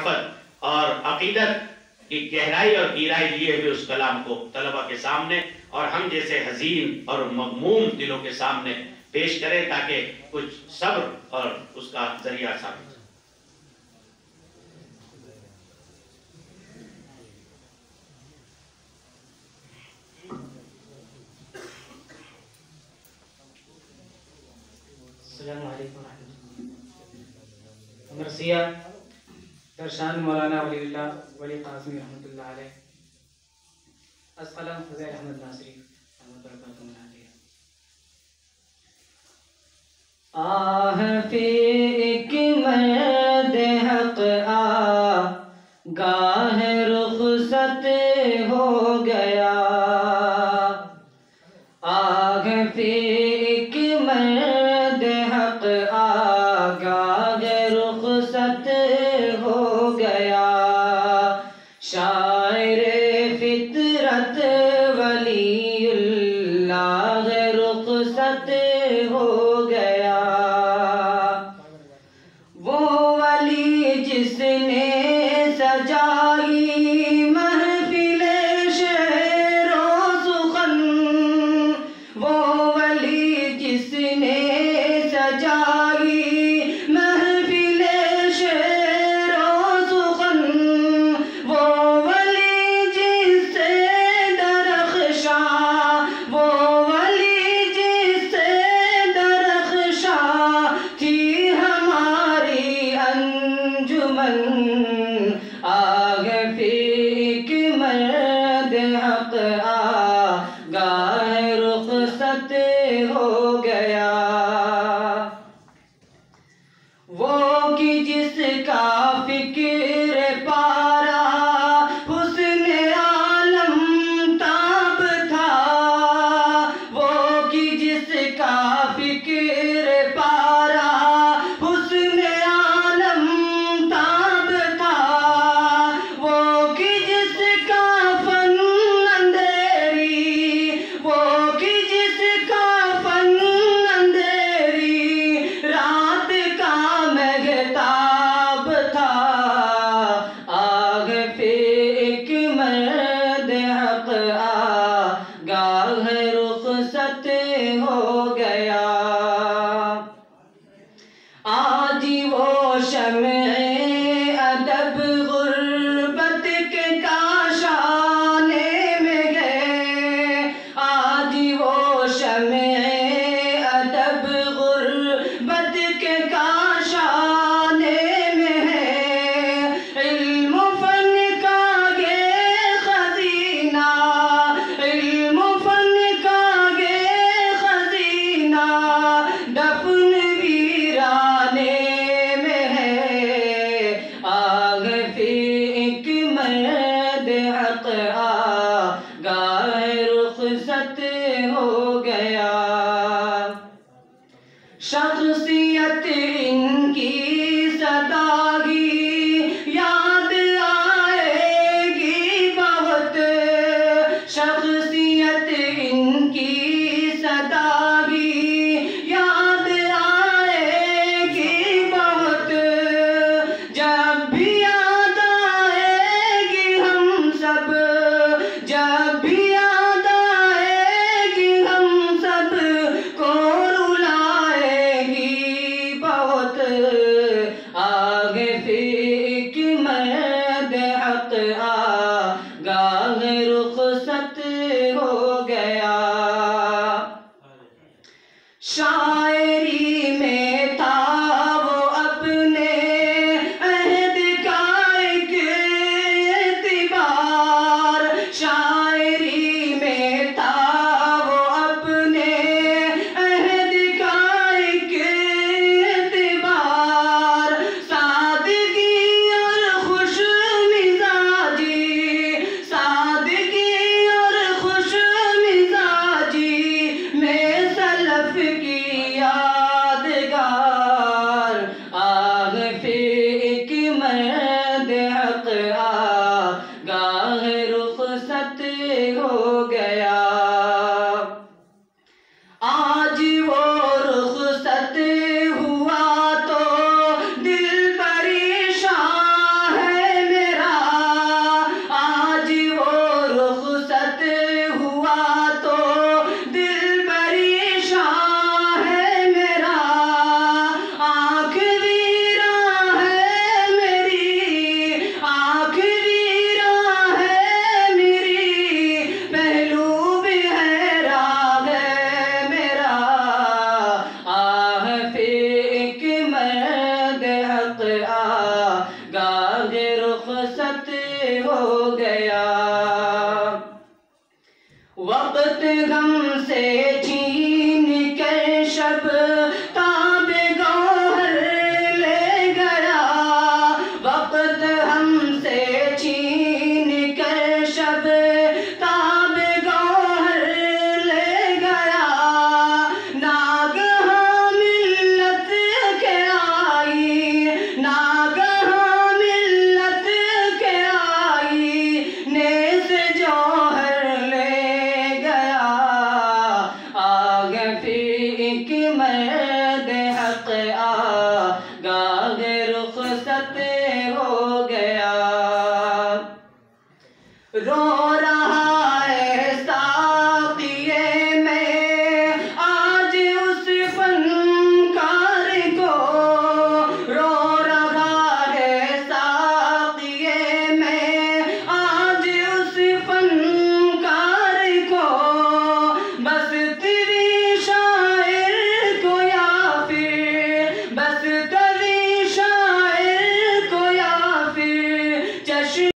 और अकीदत की गहराई और गहराई लिए हुए उस कलाम को तलबा के सामने और हम जैसे हजीन और मगमूम दिलों के सामने पेश करें ताकि कुछ सब्र और उसका जरिया साबित हो। मरसिया दरशान मौलाना वली काज़मी रहमतुल्लाह अलैह अस्सलाम फज़ैल अहमद नासरी आह पे एक मर्द हक आ गाह रुखसत हो गया। आह पे एक मर्द हक आ गाह रुखसत हो गया। शायर फितरत वलीउल्लाह रुखसत हो गया। वो वली जिसने सजाई महफिले शेरो सुखन, वो वली जिसने सजाई महफिले शेरो सुखन, वो वली जिससे दरख्शां, वो वली जिससे दरख्शां थी हमारी अंजुमन। आग पे एक मर्द हक आ गाह रुखसत हो गया। वो कि जिसका फिक्र पारा हुस्न आलम ताब था, वो कि जिसका फिक्र पारा हुस्न आलम ताब था, वो कि जिसका फन अंधेरी, वो कि जिसका फन अंधेरी रात का महताब था। आग पे एक मर्द हक आ गाह रुखसत हो गया। आज वो शम्ए अदब गुर्बत के काशाने में है। आज वो शम्ए अदब गुर्बत के काशाने में है। इल्म फन का ये खजीना, इल्म फन का ये खजीना दफन वीराने में है। आग पे एक मर्द हक आ गाह रुखसत हो गया। शख्सियत इनकी सदागी याद आएगी बहुत। शख्सियत इनकी सदागी याद आएगी बहुत। जब भी याद आएगी हम सब, जब भी याद आएगी हम सब को रुलाएगी बहुत। आगे पे एक मर्द हक आ गाह रुखसत हो गया। शायरी में था वो अपने अहद का एक एतिबार। शायरी में था वो अपने अहद का एक एतिबार। सादगी और खुश मिजाजी, सादगी और खुश मिजाजी में सलफ की यादगार। आग पे एक मर्द हक आ गाह रुखसत हो गया। आज वो रुखसत हुआ तो दिल परेशान है आगे रुखसत हो गया। वक्त गम से छीन कर शब ताब गौहर ले गया। वक्त हमसे छीन कर शब ताब गौहर ले गया। नागहां मिल्लत के आई, नागहां मिल्लत के आई, नेज़ जौहर ले गया। आगे फिर एक मर्द हक़